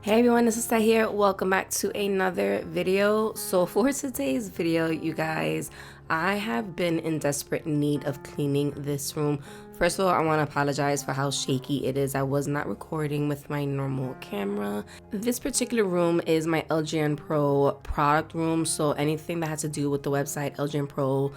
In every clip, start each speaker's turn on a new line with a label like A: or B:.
A: Hey everyone, this is Lissette here. Welcome back to another video. So for today's video, you guys, I have been in desperate need of cleaning this room. First of all, I want to apologize for how shaky it is. I was not recording with my normal camera. This particular room is my LGN Pro product room. So anything that has to do with the website LGN Pro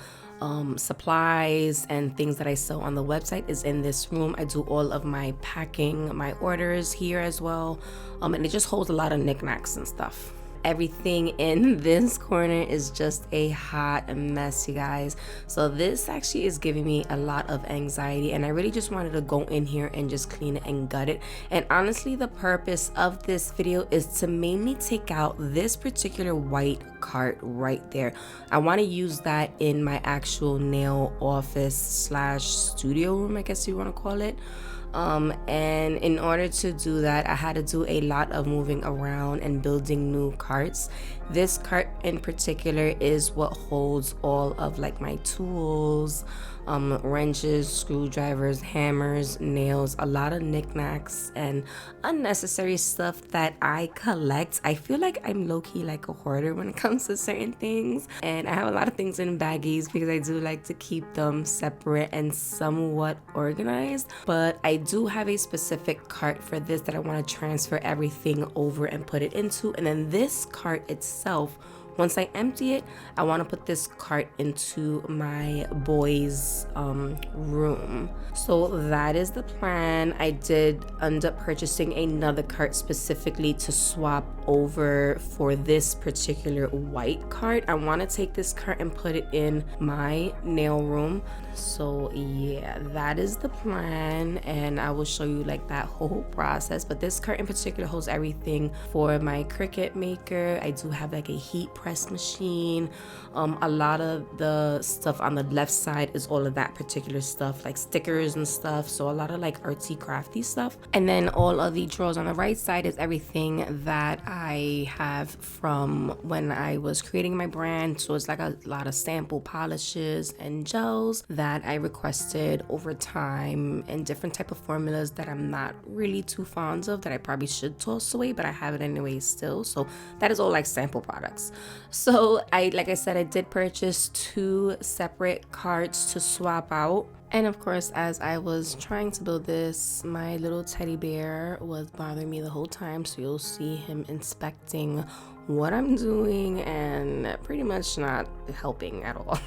A: supplies and things that I sell on the website is in this room. I do all of my packing, my orders here as well, and it just holds a lot of knickknacks and stuff. Everything in this corner is just a hot mess, you guys. So this actually is giving me a lot of anxiety, and I really just wanted to go in here and just clean it and gut it. And honestly, the purpose of this video is to mainly take out this particular white cart right there. I want to use that in my actual nail office slash studio room, I guess you want to call it. And in order to do that, I had to do a lot of moving around and building new carts. This cart in particular is what holds all of like my tools, wrenches, screwdrivers, hammers, nails, a lot of knickknacks and unnecessary stuff that I collect. I feel like I'm low-key like a hoarder when it comes to certain things, and I have a lot of things in baggies because I do like to keep them separate and somewhat organized. But I do have a specific cart for this that I want to transfer everything over and put it into, and then this cart itself, once I empty it, I want to put this cart into my boys' room. So that is the plan. I did end up purchasing another cart specifically to swap over for this particular white cart. I want to take this cart and put it in my nail room. So yeah, that is the plan, and I will show you like that whole process. But this cart in particular holds everything for my Cricut maker. I do have like a heat press machine. A lot of the stuff on the left side is all of that particular stuff, like stickers and stuff, so a lot of like artsy crafty stuff. And then all of the drawers on the right side is everything that I have from when I was creating my brand. So it's like a lot of sample polishes and gels that I requested over time, and different type of formulas that I'm not really too fond of that I probably should toss away, but I have it anyway still. So that is all like sample products. So like I said, I did purchase 2 separate carts to swap out. And of course, as I was trying to build this, my little teddy bear was bothering me the whole time. So you'll see him inspecting what I'm doing and pretty much not helping at all.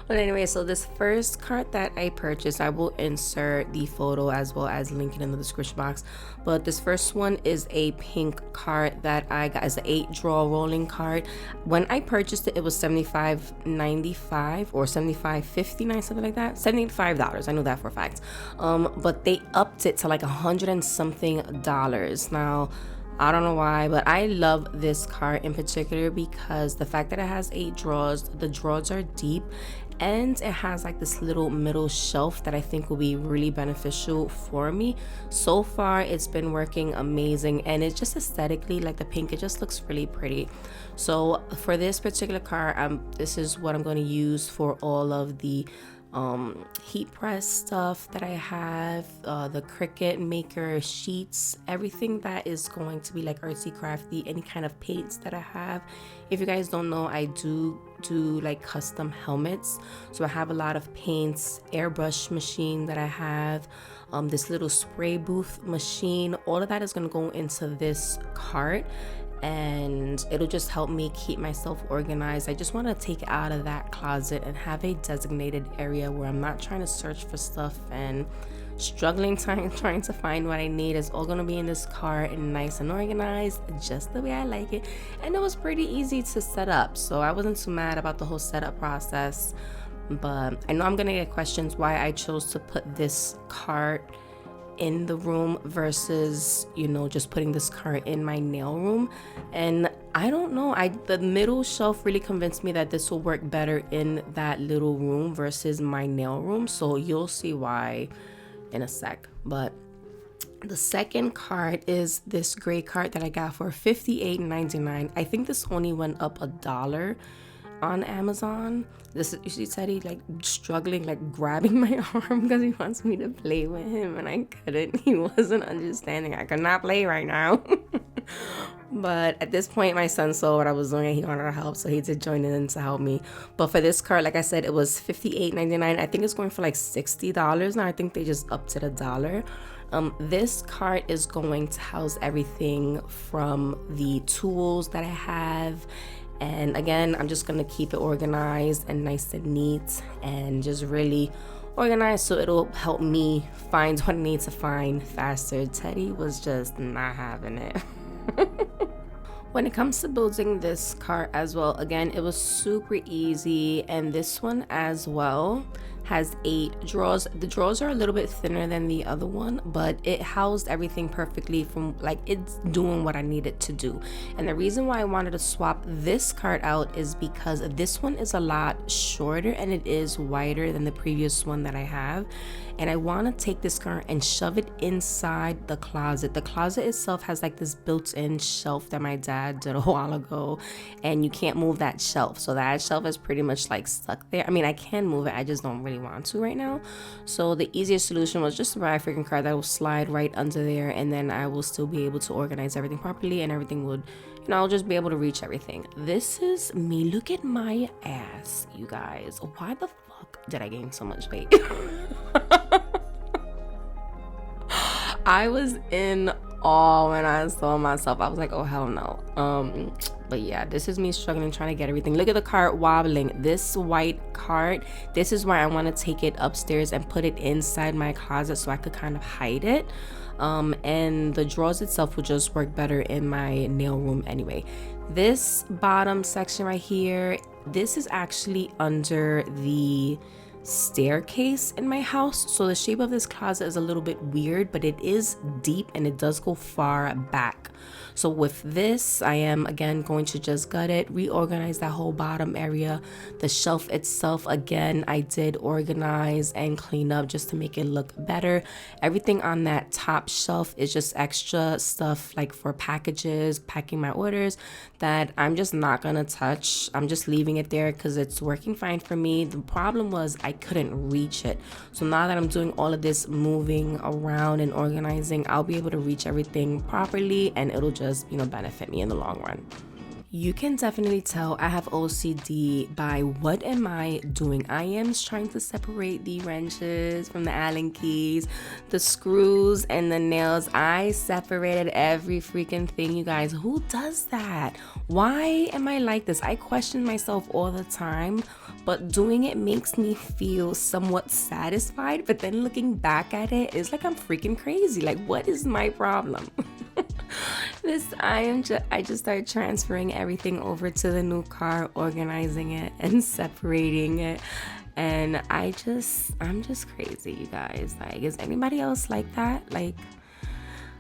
A: But anyway, so this first cart that I purchased, I will insert the photo as well as link it in the description box. But this first one is a pink cart that I got as an 8-drawer rolling cart. When I purchased it, it was $75.95 or $75.59, something like that. $75. I know that for a fact. But they upped it to like $100 and something. Now, I don't know why, but I love this cart in particular because the fact that it has 8 drawers, the drawers are deep, and it has like this little middle shelf that I think will be really beneficial for me. So far, it's been working amazing, and it's just aesthetically, like the pink, it just looks really pretty. So for this particular cart, this is what I'm going to use for all of the heat press stuff that I have, the Cricut maker sheets, everything that is going to be like artsy crafty, any kind of paints that I have. If you guys don't know, I do like custom helmets, so I have a lot of paints, airbrush machine that I have, this little spray booth machine. All of that is going to go into this cart, and it'll just help me keep myself organized. I just want to take it out of that closet and have a designated area where I'm not trying to search for stuff and struggling trying to find what I need. It's all gonna be in this cart and nice and organized, just the way I like it. And it was pretty easy to set up, so I wasn't too mad about the whole setup process. But I know I'm gonna get questions why I chose to put this cart in the room versus, you know, just putting this cart in my nail room. And I don't know, the middle shelf really convinced me that this will work better in that little room versus my nail room, so you'll see why in a sec. But the second cart is this gray cart that I got for $58.99. I think this only went up $1 on Amazon. This is, you see Teddy like struggling, like grabbing my arm because he wants me to play with him, and I couldn't. He wasn't understanding. I could not play right now. But at this point, my son saw what I was doing and he wanted to help, so he did join in to help me. But for this cart, like I said, it was $58.99. I think it's going for like $60 now. I think they just upped it $1. This cart is going to house everything from the tools that I have. And again, I'm just gonna keep it organized and nice and neat and just really organized, so it'll help me find what I need to find faster. Teddy was just not having it. When it comes to building this cart as well, again, it was super easy, and this one as well has 8 drawers. The drawers are a little bit thinner than the other one, but it housed everything perfectly, from like it's doing what I needed to do. And the reason why I wanted to swap this cart out is because this one is a lot shorter and it is wider than the previous one that I have. And I want to take this cart and shove it inside the closet. The closet itself has like this built-in shelf that my dad did a while ago, and you can't move that shelf. So that shelf is pretty much like stuck there. I mean, I can move it, I just don't really want to right now. So the easiest solution was just to buy a freaking cart that will slide right under there, and then I will still be able to organize everything properly, and everything would, you know, I'll just be able to reach everything. This is me. Look at my ass, you guys. Why the fuck did I gain so much weight? I was in awe when I saw myself. I was like, oh hell no. But yeah, this is me struggling, trying to get everything. Look at the cart wobbling. This white cart, this is why I want to take it upstairs and put it inside my closet so I could kind of hide it. And the drawers itself would just work better in my nail room anyway. This bottom section right here, this is actually under the staircase in my house, so the shape of this closet is a little bit weird, but it is deep and it does go far back. So with this, I am again going to just gut it, reorganize that whole bottom area. The shelf itself, again, I did organize and clean up just to make it look better. Everything on that top shelf is just extra stuff like for packages, packing my orders, that I'm just not gonna touch. I'm just leaving it there because it's working fine for me. The problem was I couldn't reach it. So now that I'm doing all of this moving around and organizing, I'll be able to reach everything properly, and it'll just, you know, benefit me in the long run. You can definitely tell I have OCD by what am I doing. I am trying to separate the wrenches from the Allen keys, the screws, and the nails. I separated every freaking thing, you guys. Who does that? Why am I like this? I question myself all the time, but doing it makes me feel somewhat satisfied. But then looking back at it, it's like I'm freaking crazy. Like, what is my problem? I just started transferring everything over to the new car, organizing it and separating it, and I'm just crazy, you guys. Like, is anybody else like that? Like,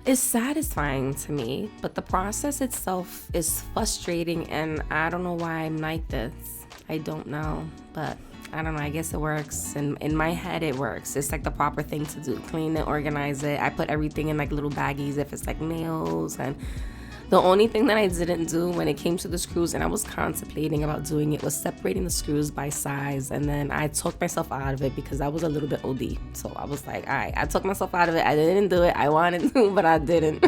A: it's satisfying to me, but the process itself is frustrating, and I don't know why I'm like this. I don't know, but I don't know, I guess it works. And in my head, it works. It's like the proper thing to do. Clean it, organize it. I put everything in like little baggies if it's like nails. And the only thing that I didn't do when it came to the screws, and I was contemplating about doing it, was separating the screws by size. And then I took myself out of it because I was a little bit OD. So I was like, all right, I took myself out of it. I didn't do it. I wanted to, but I didn't.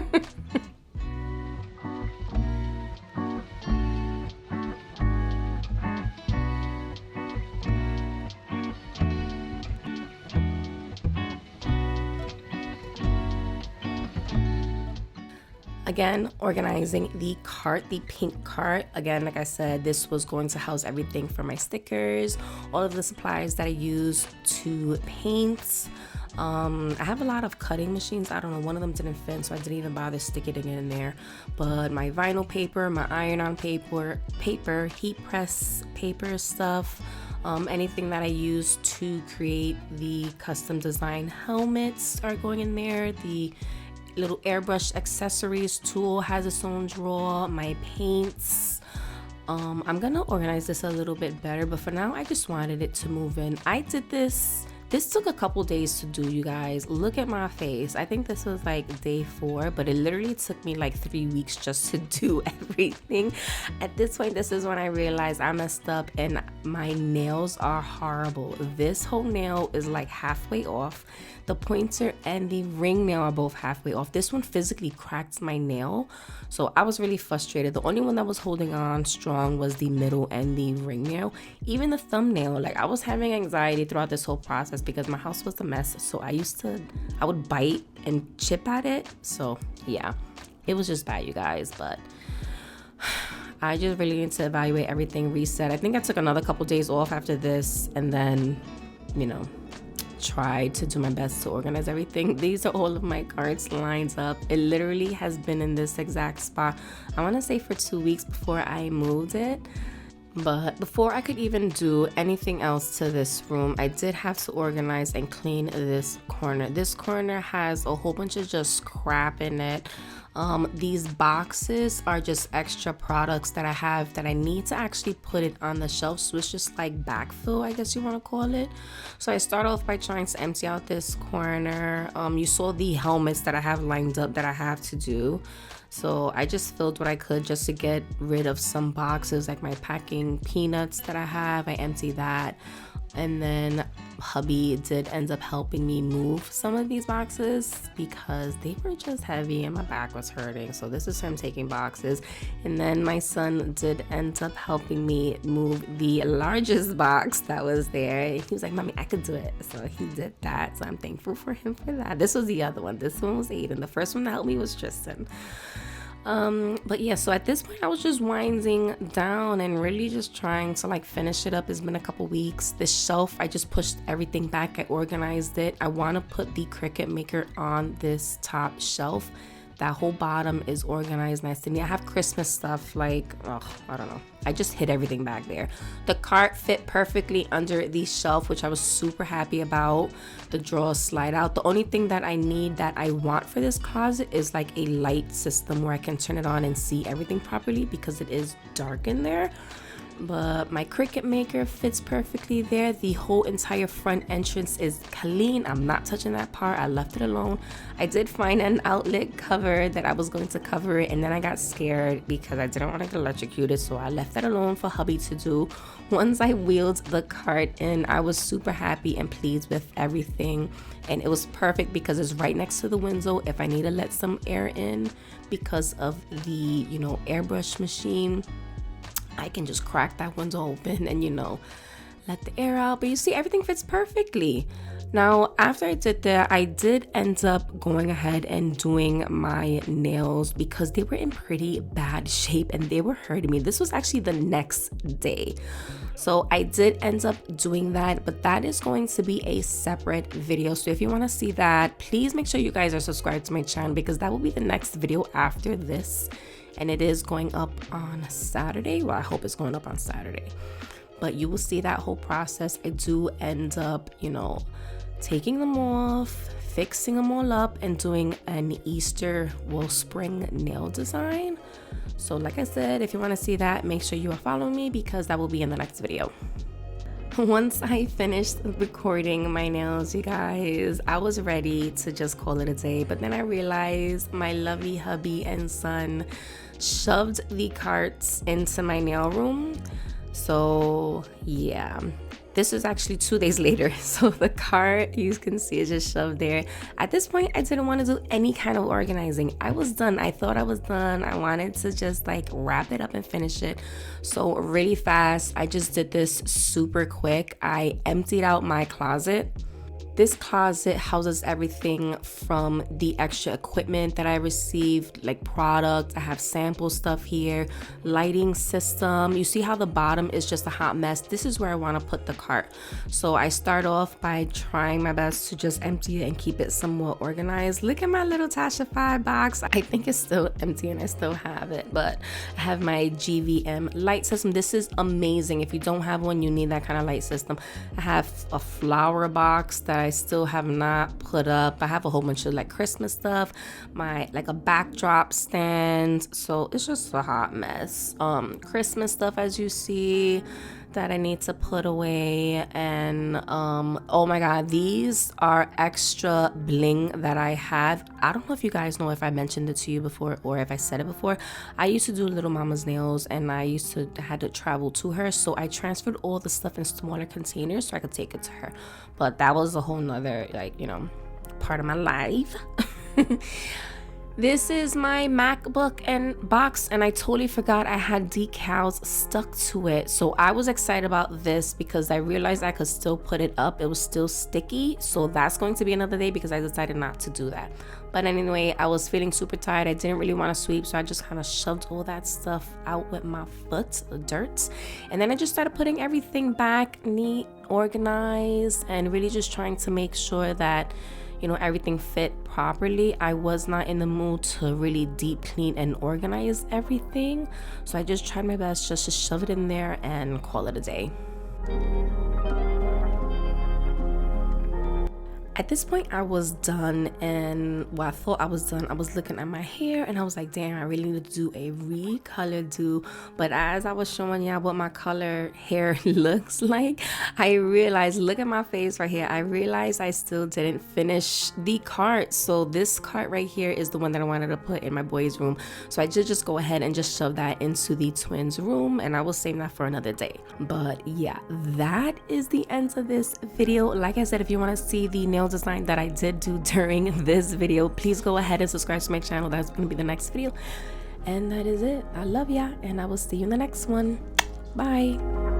A: Again, organizing the cart, the pink cart. Again, like I said, this was going to house everything for my stickers, all of the supplies that I use to paint. I have a lot of cutting machines. I don't know, one of them didn't fit, so I didn't even bother sticking it in there. But my vinyl paper, my iron-on paper, heat press paper stuff, anything that I use to create the custom design helmets are going in there. The little airbrush accessories tool has its own drawer. My paints. I'm gonna organize this a little bit better, but for now I just wanted it to move in. I did this This took a couple days to do, you guys. Look at my face. I think this was like day 4, but it literally took me like 3 weeks just to do everything. At this point, this is when I realized I messed up and my nails are horrible. This whole nail is like halfway off. The pointer and the ring nail are both halfway off. This one physically cracked my nail, so I was really frustrated. The only one that was holding on strong was the middle and the ring nail. Even the thumbnail, like I was having anxiety throughout this whole process because my house was a mess. So I would bite and chip at it. So yeah, it was just bad, you guys. But I just really need to evaluate everything, reset. I think I took another couple days off after this, and then, you know, try to do my best to organize everything. These are all of my cards lined up. It literally has been in this exact spot, I want to say, for 2 weeks before I moved it. But before I could even do anything else to this room, I did have to organize and clean this corner. This corner has a whole bunch of just crap in it. These boxes are just extra products that I have that I need to actually put it on the shelf. So it's just like backfill, I guess you want to call it. So I start off by trying to empty out this corner. You saw the helmets that I have lined up that I have to do. So I just filled what I could just to get rid of some boxes, like my packing peanuts that I have. I emptied that. And then hubby did end up helping me move some of these boxes because they were just heavy and my back was hurting. So this is him taking boxes. And then my son did end up helping me move the largest box that was there. He was like, "Mommy, I could do it." So he did that. So I'm thankful for him for that. This was the other one. This one was Aiden. The first one that helped me was Tristan. But yeah, so at this point I was just winding down and really just trying to like finish it up. It's been a couple weeks. This shelf, I just pushed everything back. I organized it. I want to put the Cricut maker on this top shelf. That whole bottom is organized nice to me. I have Christmas stuff like, I don't know. I just hid everything back there. The cart fit perfectly under the shelf, which I was super happy about. The drawers slide out. The only thing that I need, that I want for this closet, is like a light system where I can turn it on and see everything properly because it is dark in there. But my Cricut maker fits perfectly there. The whole entire front entrance is clean. I'm not touching that part. I left it alone. I did find an outlet cover that I was going to cover it, and then I got scared because I didn't want to get electrocuted, so I left that alone for hubby to do. Once I wheeled the cart in, I was super happy and pleased with everything, and it was perfect because it's right next to the window if I need to let some air in because of the, you know, airbrush machine. I can just crack that window open and, you know, let the air out. But you see, everything fits perfectly. Now, after I did that, I did end up going ahead and doing my nails because they were in pretty bad shape and they were hurting me. This was actually the next day. So I did end up doing that, but that is going to be a separate video. So if you want to see that, please make sure you guys are subscribed to my channel because that will be the next video after this. And it is going up on Saturday. Well, I hope it's going up on Saturday. But you will see that whole process. I do end up, you know, taking them off, fixing them all up, and doing an Easter, well, spring nail design. So like I said, if you want to see that, make sure you are following me because that will be in the next video. Once I finished recording my nails, you guys, I was ready to just call it a day. But then I realized my lovely hubby and son shoved the carts into my nail room. So yeah, this was actually 2 days later. So the cart, you can see, is just shoved there. At this point, I didn't want to do any kind of organizing. I was done. I thought I was done. I wanted to just like wrap it up and finish it. So really fast, I just did this super quick. I emptied out my closet. This closet houses everything from the extra equipment that I received, like products. I have sample stuff here, lighting system. You see how the bottom is just a hot mess? This is where I want to put the cart. So I start off by trying my best to just empty it and keep it somewhat organized. Look at my little Tasha 5 box. I think it's still empty and I still have it, but I have my GVM light system. This is amazing. If you don't have one, you need that kind of light system. I have a flower box that I still have not put up. I have a whole bunch of like Christmas stuff, like a backdrop stand. So it's just a hot mess. Christmas stuff, as you see. that I need to put away. And oh my god, these are extra bling that I have. I don't know if you guys know if I mentioned it to you before or if I said it before. I used to do little mama's nails, and I used to had to travel to her, so I transferred all the stuff in smaller containers so I could take it to her. But that was a whole nother, like, you know, part of my life. This is my MacBook and box, and I totally forgot I had decals stuck to it. So I was excited about this because I realized I could still put it up. It was still sticky, so that's going to be another day because I decided not to do that. But anyway, I was feeling super tired. I didn't really want to sweep, so I just kind of shoved all that stuff out with my foot, the dirt. And then I just started putting everything back neat, organized, and really just trying to make sure that, you know, everything fit properly. I was not in the mood to really deep clean and organize everything, so I just tried my best just to shove it in there and call it a day. At this point, I was done, and well, I thought I was done. I was looking at my hair, and I was like, damn, I really need to do a recolor do. But as I was showing y'all what my color hair looks like, I realized, look at my face right here, I realized I still didn't finish the cart. So this cart right here is the one that I wanted to put in my boys' room. So I did just go ahead and just shove that into the twins' room, and I will save that for another day. But yeah, that is the end of this video. Like I said, if you want to see the nail design that I did do during this video, please go ahead and subscribe to my channel. That's going to be the next video, and that is it. I love ya, and I will see you in the next one. Bye.